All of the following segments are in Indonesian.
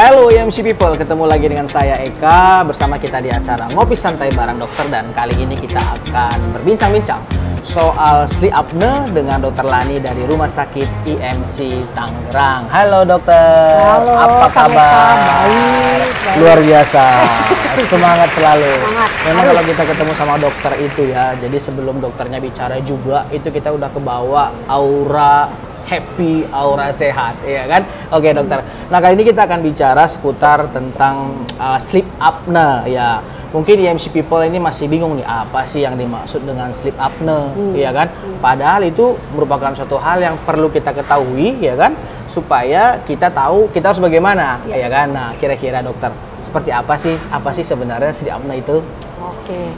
Halo IMC People, ketemu lagi dengan saya Eka. Bersama kita di acara Ngopi Santai Bareng Dokter. Dan kali ini kita akan berbincang-bincang soal sleep apnea dengan Dokter Lani dari Rumah Sakit IMC Tangerang. Halo dokter, halo, apa kabar? Baik. Luar biasa, semangat selalu. Semangat. Memang kalau kita ketemu sama dokter itu ya, jadi sebelum dokternya bicara juga, itu kita udah kebawa aura happy, aura sehat, ya kan? Oke dokter. Nah kali ini kita akan bicara seputar tentang sleep apnea ya. Mungkin IMC People ini masih bingung nih, apa sih yang dimaksud dengan sleep apnea, ya kan? Padahal itu merupakan suatu hal yang perlu kita ketahui, ya kan? Supaya kita tahu kita harus bagaimana, ya kan? Nah kira-kira dokter, seperti apa sih sebenarnya sleep apnea itu? Oke.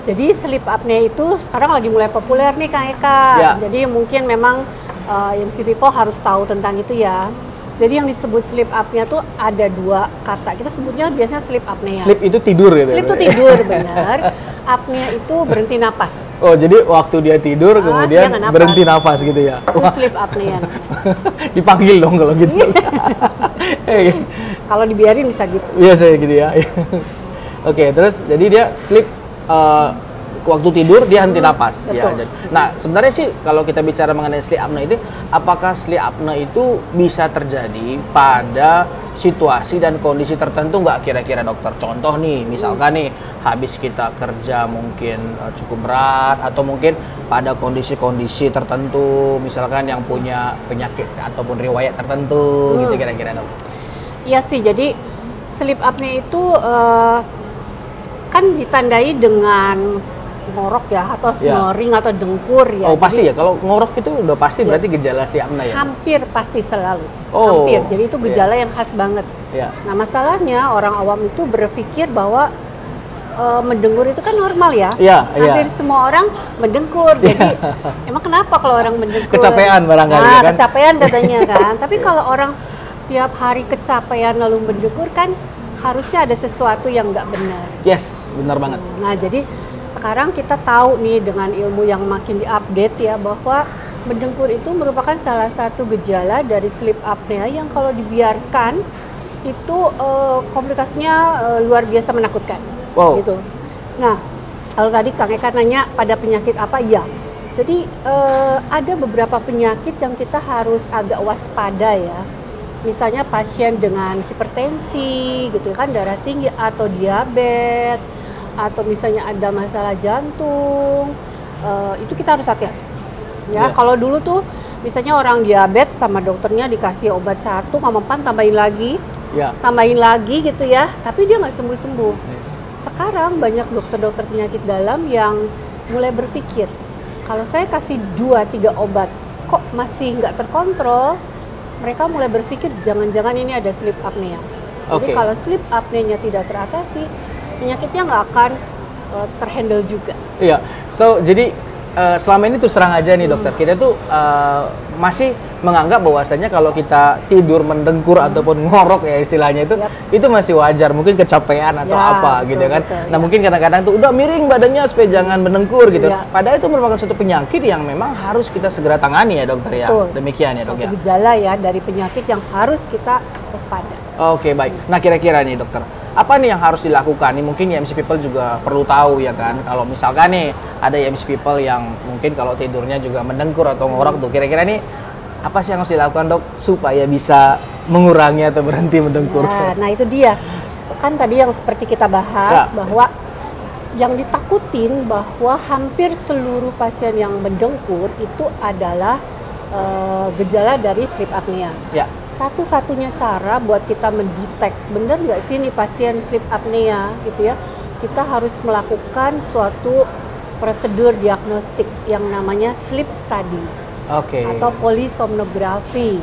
Jadi sleep apnea itu sekarang lagi mulai populer nih Kang Eka. Ya. Jadi mungkin memang IMC People harus tahu tentang itu ya. Jadi yang disebut sleep apnea tuh ada dua kata. Kita sebutnya biasanya sleep apnea. Sleep itu tidur ya? Sleep itu tidur, benar. Apnea itu berhenti napas. Oh, jadi waktu dia tidur kemudian dia berhenti nafas gitu ya? Itu sleep apnea. Dipanggil dong kalau gitu. Kalau dibiarin bisa gitu. Biasa gitu ya. Oke, terus jadi dia sleep waktu tidur dia henti napas ya. Nah, sebenarnya sih kalau kita bicara mengenai sleep apnea itu, apakah sleep apnea itu bisa terjadi pada situasi dan kondisi tertentu nggak kira-kira dokter? Contoh nih, misalkan nih habis kita kerja mungkin cukup berat, atau mungkin pada kondisi-kondisi tertentu, misalkan yang punya penyakit ataupun riwayat tertentu gitu kira-kira dok? Iya sih, jadi sleep apnea itu kan ditandai dengan ngorok ya, atau snoring atau dengkur ya. Oh pasti ya, kalau ngorok itu udah pasti berarti gejala sleep apnea ya? Hampir pasti selalu, oh, hampir. Jadi itu gejala yang khas banget. Nah masalahnya orang awam itu berpikir bahwa mendengur itu kan normal ya. Hampir semua orang mendengkur. Jadi emang kenapa kalau orang mendengkur? Kecapean barangkali kan? Kecapean katanya kan. Tapi kalau orang tiap hari kecapean lalu mendengkur kan harusnya ada sesuatu yang nggak benar. Yes, benar banget. Nah jadi sekarang kita tahu nih dengan ilmu yang makin diupdate ya, bahwa mendengkur itu merupakan salah satu gejala dari sleep apnea yang kalau dibiarkan itu komplikasinya luar biasa menakutkan. Wow. Gitu. Nah, kalau tadi Kang Eka nanya pada penyakit apa, iya. Jadi ada beberapa penyakit yang kita harus agak waspada ya. Misalnya pasien dengan hipertensi gitu kan, darah tinggi atau diabetes, atau misalnya ada masalah jantung, itu kita harus hati-hati. Ya, kalau dulu tuh misalnya orang diabetes sama dokternya dikasih obat satu, nggak mempan tambahin lagi gitu ya, tapi dia nggak sembuh-sembuh. Sekarang banyak dokter-dokter penyakit dalam yang mulai berpikir, kalau saya kasih 2-3 obat kok masih nggak terkontrol, mereka mulai berpikir jangan-jangan ini ada sleep apnea. Jadi kalau sleep apnea-nya tidak teratasi, penyakitnya nggak akan terhandle juga. Iya, so jadi selama ini terus terang aja nih dokter, kita tuh masih menganggap bahwasanya kalau kita tidur mendengkur ataupun ngorok ya istilahnya itu masih wajar, mungkin kecapean atau apa betul, gitu kan. Nah mungkin kadang-kadang tuh udah miring badannya supaya jangan mendengkur gitu. Padahal itu merupakan suatu penyakit yang memang harus kita segera tangani ya dokter ya. Betul. Demikian ya dok ya. Gejala ya dari penyakit yang harus kita waspada. Oke, baik. Nah kira-kira nih dokter, apa nih yang harus dilakukan? Nih mungkin IMC People juga perlu tahu ya kan. Kalau misalkan nih ada IMC People yang mungkin kalau tidurnya juga mendengkur atau ngorok tuh, kira-kira nih apa sih yang harus dilakukan dok supaya bisa mengurangi atau berhenti mendengkur? Nah itu dia. Kan tadi yang seperti kita bahas bahwa yang ditakutin bahwa hampir seluruh pasien yang mendengkur itu adalah gejala dari sleep apnea. Satu-satunya cara buat kita mendetek benar nggak sih nih pasien sleep apnea gitu ya, kita harus melakukan suatu prosedur diagnostik yang namanya sleep study atau polisomnografi.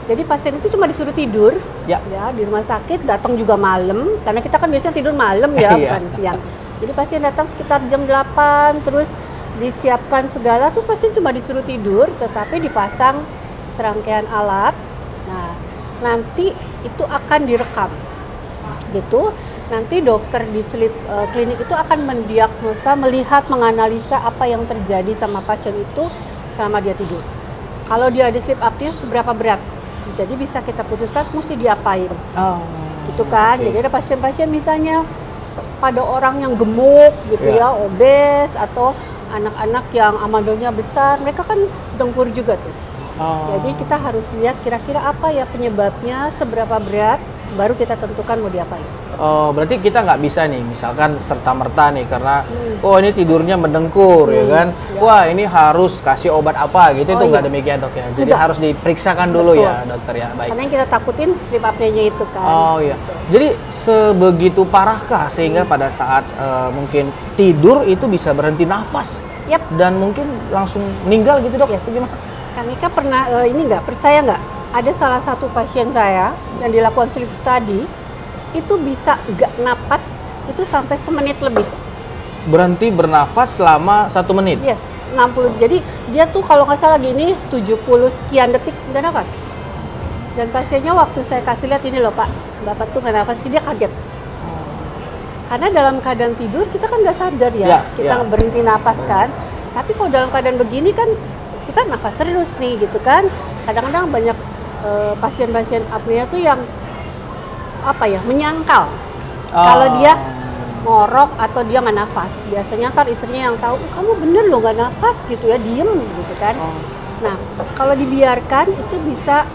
Jadi pasien itu cuma disuruh tidur ya di rumah sakit, datang juga malam karena kita kan biasanya tidur malam ya bukan siang. Jadi pasien datang sekitar jam 8, terus disiapkan segala, terus pasien cuma disuruh tidur tetapi dipasang serangkaian alat. Nah, nanti itu akan direkam, gitu. Nanti dokter di sleep klinik itu akan mendiagnosa, melihat, menganalisa apa yang terjadi sama pasien itu selama dia tidur. Kalau dia ada sleep apnea seberapa berat Jadi bisa kita putuskan mesti diapain. Oh. Gitu kan. Oke. Jadi ada pasien-pasien misalnya pada orang yang gemuk gitu Ya. ya, obes atau anak-anak yang amandolnya besar, mereka kan dengkur juga tuh. Oh. Jadi kita harus lihat kira-kira apa ya penyebabnya, seberapa berat, baru kita tentukan mau diapain. Oh, berarti kita nggak bisa nih, misalkan serta-merta nih karena, oh ini tidurnya mendengkur ya kan, ya. wah ini harus kasih obat apa gitu, itu Oh, nggak iya. demikian dok ya. Jadi Tidak. harus diperiksakan dulu Betul. ya dokter ya, baik. Karena yang kita takutin sleep apnea-nya itu kan. Oh iya, jadi sebegitu parahkah sehingga pada saat mungkin tidur itu bisa berhenti nafas Yap. dan mungkin langsung meninggal gitu dok? Yes. Itu gimana? Kak Mika pernah ini nggak percaya nggak? Ada salah satu pasien saya yang dilakukan sleep study itu bisa nggak napas itu sampai semenit lebih. Berhenti bernafas selama 1 menit? Yes, 60. Jadi dia tuh kalau nggak salah gini 70 sekian detik nggak nafas. Dan pasiennya waktu saya kasih lihat ini loh Pak, Bapak tuh nggak nafas, dia kaget. Karena dalam keadaan tidur kita kan nggak sadar ya, kita berhenti napas kan. Tapi kalau dalam keadaan begini kan kita nafas terus nih gitu kan. Kadang-kadang banyak pasien-pasien apnea tuh yang apa ya, menyangkal. Kalau dia ngorok atau dia nggak nafas, biasanya ntar istrinya yang tahu, kamu bener loh nggak nafas gitu ya, diem gitu kan. Nah kalau dibiarkan itu bisa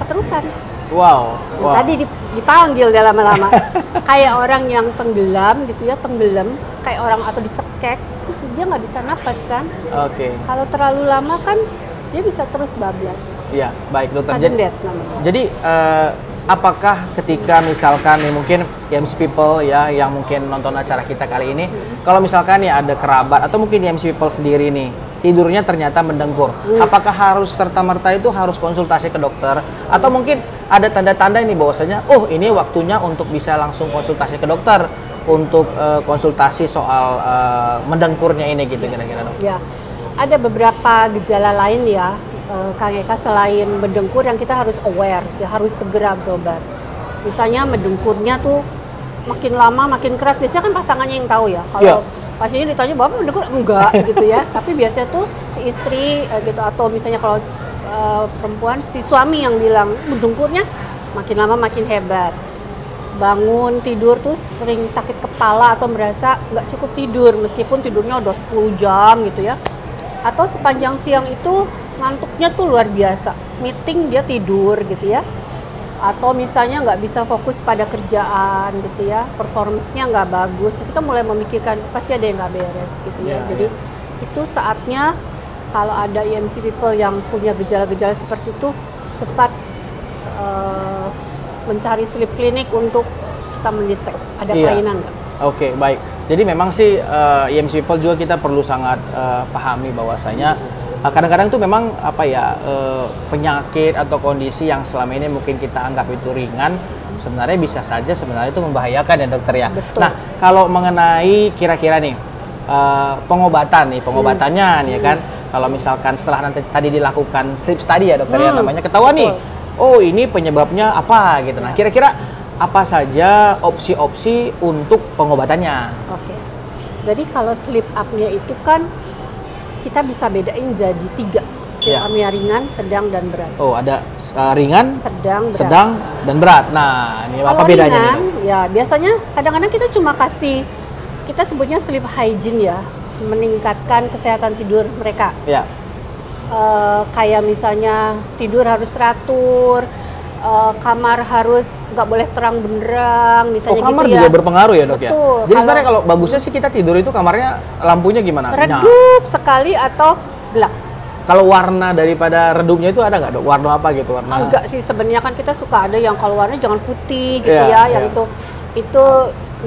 keterusan. Wow. Tadi dipanggil dia lama-lama, kayak orang yang tenggelam gitu ya, tenggelam kayak orang atau dicekek, dia nggak bisa napas kan. Oke. Kalau terlalu lama kan dia bisa terus bablas. Iya, baik dokter. Sudden death namanya. Jadi apakah ketika misalkan nih mungkin MC People ya yang mungkin nonton acara kita kali ini, kalau misalkan ya ada kerabat atau mungkin MC People sendiri nih tidurnya ternyata mendengkur, apakah harus serta-merta itu harus konsultasi ke dokter atau mungkin ada tanda-tanda ini bahwasanya oh ini waktunya untuk bisa langsung konsultasi ke dokter untuk konsultasi soal mendengkurnya ini gitu kira-kira dok? Ya, ada beberapa gejala lain ya. Kang Eka, selain mendengkur yang kita harus aware, ya harus segera berobat. Misalnya mendengkurnya tuh makin lama makin keras, biasanya kan pasangannya yang tahu ya. Kalau pasiennya ditanya bapak mendengkur enggak gitu ya, tapi biasanya tuh si istri gitu, atau misalnya kalau perempuan si suami yang bilang mendengkurnya makin lama makin hebat. Bangun tidur tuh sering sakit kepala atau merasa nggak cukup tidur meskipun tidurnya udah 10 jam gitu ya. Atau sepanjang siang itu ngantuknya tuh luar biasa, meeting dia tidur gitu ya, atau misalnya nggak bisa fokus pada kerjaan gitu ya, performance-nya nggak bagus, kita mulai memikirkan pasti ada yang nggak beres gitu ya. Jadi itu saatnya kalau ada EMC people yang punya gejala-gejala seperti itu cepat mencari sleep clinic untuk kita mendetek ada kelainan nggak. Oke, baik. Jadi memang sih EMC people juga kita perlu sangat pahami bahwasanya kadang-kadang tuh memang apa ya penyakit atau kondisi yang selama ini mungkin kita anggap itu ringan sebenarnya bisa saja sebenarnya itu membahayakan ya dokter ya. Betul. Nah kalau mengenai kira-kira nih pengobatannya nih ya kan, kalau misalkan setelah nanti tadi dilakukan sleep study ya dokter ya namanya ketahuan nih, oh ini penyebabnya apa gitu. Nah kira-kira apa saja opsi-opsi untuk pengobatannya? Oke. Jadi kalau sleep apnea itu kan kita bisa bedain jadi 3, sleep apnea ringan, sedang, dan berat. Oh, ada ringan, sedang, berat. sedang, dan berat. Nah, ini apa bedanya ringan, nih? Ya biasanya kadang-kadang kita cuma kasih, kita sebutnya sleep hygiene ya, meningkatkan kesehatan tidur mereka. Ya. Kayak misalnya tidur harus teratur, kamar harus nggak boleh terang benderang, misalnya kamar gitu ya. juga berpengaruh ya dok ya? Betul. Jadi sebenarnya kalau bagusnya sih kita tidur itu kamarnya lampunya gimana? Redup sekali atau gelap. Kalau warna daripada redupnya itu ada nggak dok? Warna apa gitu? Warna? Enggak sih, sebenarnya kan kita suka ada yang kalau warnanya jangan putih gitu yang itu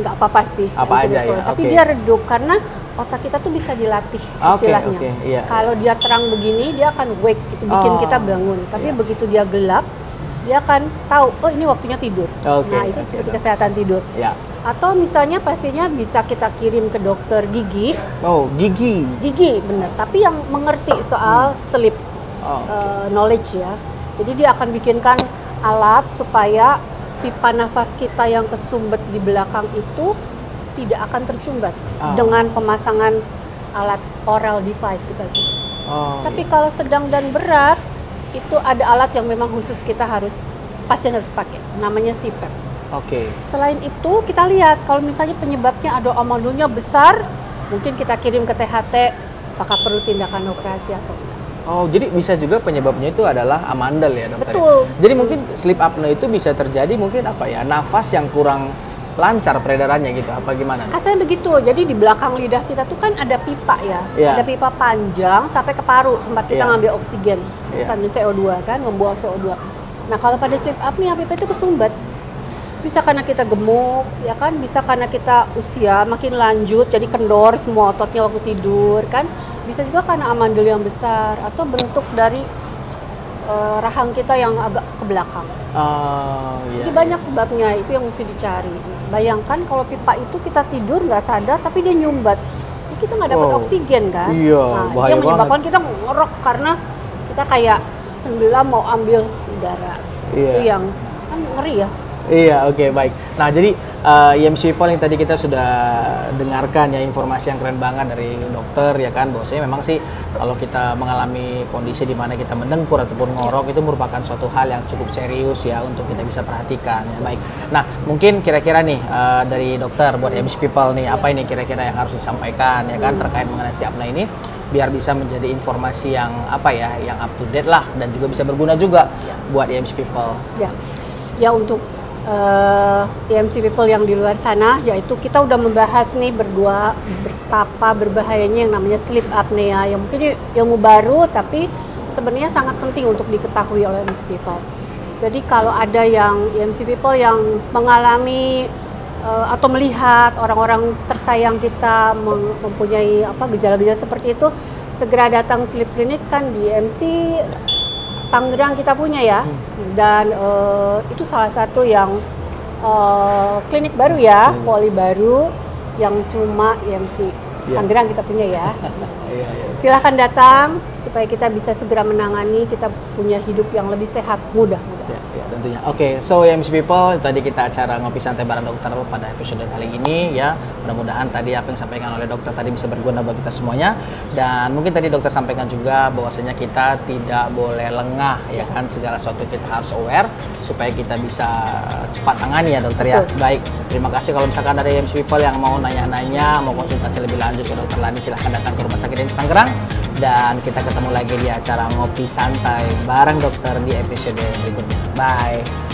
nggak apa-apa sih. Apa aja ya? Tapi dia redup karena otak kita tuh bisa dilatih istilahnya. Kalau dia terang begini dia akan wake, itu bikin kita bangun. Tapi begitu dia gelap dia akan tahu, oh ini waktunya tidur. Nah itu seperti kesehatan tidur. Atau misalnya pasiennya bisa kita kirim ke dokter gigi. Oh gigi? Gigi, bener. Tapi yang mengerti soal sleep knowledge ya. Jadi dia akan bikinkan alat supaya pipa nafas kita yang kesumbat di belakang itu tidak akan tersumbat dengan pemasangan alat oral device kita sih. Tapi kalau sedang dan berat itu ada alat yang memang khusus pasien harus pakai, namanya CPAP. Oke. Selain itu kita lihat kalau misalnya penyebabnya ada amandelnya besar, mungkin kita kirim ke THT, apakah perlu tindakan operasi atau enggak. Oh, jadi bisa juga penyebabnya itu adalah amandel ya, dokter? Betul. Jadi mungkin sleep apnea itu bisa terjadi mungkin apa ya, nafas yang kurang lancar peredarannya gitu, apa gimana? Kasarnya begitu, jadi di belakang lidah kita tuh kan ada pipa ya, Iya. ada pipa panjang sampai ke paru, tempat kita Iya. ngambil oksigen, Iya. sambil CO2 kan, membuang CO2. Nah kalau pada sleep apnea, pipa itu kesumbat. Bisa karena kita gemuk, ya kan, bisa karena kita usia makin lanjut, jadi kendor semua ototnya waktu tidur kan, bisa juga karena amandel yang besar, atau bentuk dari rahang kita yang agak ke belakang. Oh, iya. Jadi banyak sebabnya, itu yang mesti dicari. Bayangkan kalau pipa itu kita tidur nggak sadar, tapi dia nyumbat. Jadi kita nggak dapat Wow. oksigen kan? Iya, nah, itu bahaya yang menyebabkan banget. kita ngorok karena kita kayak tenggelam mau ambil udara. Iya. Itu yang kan ngeri ya. Iya, oke, baik. Nah, jadi EMC People yang tadi kita sudah dengarkan ya, informasi yang keren banget dari dokter ya kan, bahwasanya memang sih kalau kita mengalami kondisi di mana kita mendengkur ataupun ngorok itu merupakan suatu hal yang cukup serius ya untuk kita bisa perhatikan ya. Baik. Nah, mungkin kira-kira nih dari dokter buat EMC People nih, apa ini kira-kira yang harus disampaikan ya kan terkait mengenai sleep apnea ini, biar bisa menjadi informasi yang apa ya, yang up to date lah dan juga bisa berguna juga buat EMC People. Ya untuk EMC People yang di luar sana, yaitu kita udah membahas nih berdua betapa berbahayanya yang namanya sleep apnea, yang mungkin ilmu baru tapi sebenarnya sangat penting untuk diketahui oleh EMC People. Jadi kalau ada yang EMC People yang mengalami atau melihat orang-orang tersayang kita mempunyai gejala-gejala seperti itu, segera datang sleep clinic kan di EMC Tangerang kita punya ya, dan itu salah satu yang klinik baru ya, poli baru yang cuma EMC Tangerang kita punya ya. Silahkan datang supaya kita bisa segera menangani, kita punya hidup yang lebih sehat, mudah-mudahan. Ya, tentunya. Oke, so EMC People, tadi kita acara ngopi santai bareng dokter pada episode kali ini ya. Mudah-mudahan tadi apa yang disampaikan oleh dokter tadi bisa berguna bagi kita semuanya. Dan mungkin tadi dokter sampaikan juga bahwasanya kita tidak boleh lengah ya kan, segala sesuatu kita harus aware supaya kita bisa cepat tangani ya dokter ya. Baik, terima kasih. Kalau misalkan ada EMC People yang mau nanya-nanya, mau konsultasi lebih lanjut ke dokter Lani, silahkan datang ke Rumah Sakit EMC Tangerang. Dan kita ketemu lagi di acara ngopi santai bareng dokter di episode berikutnya. Bye.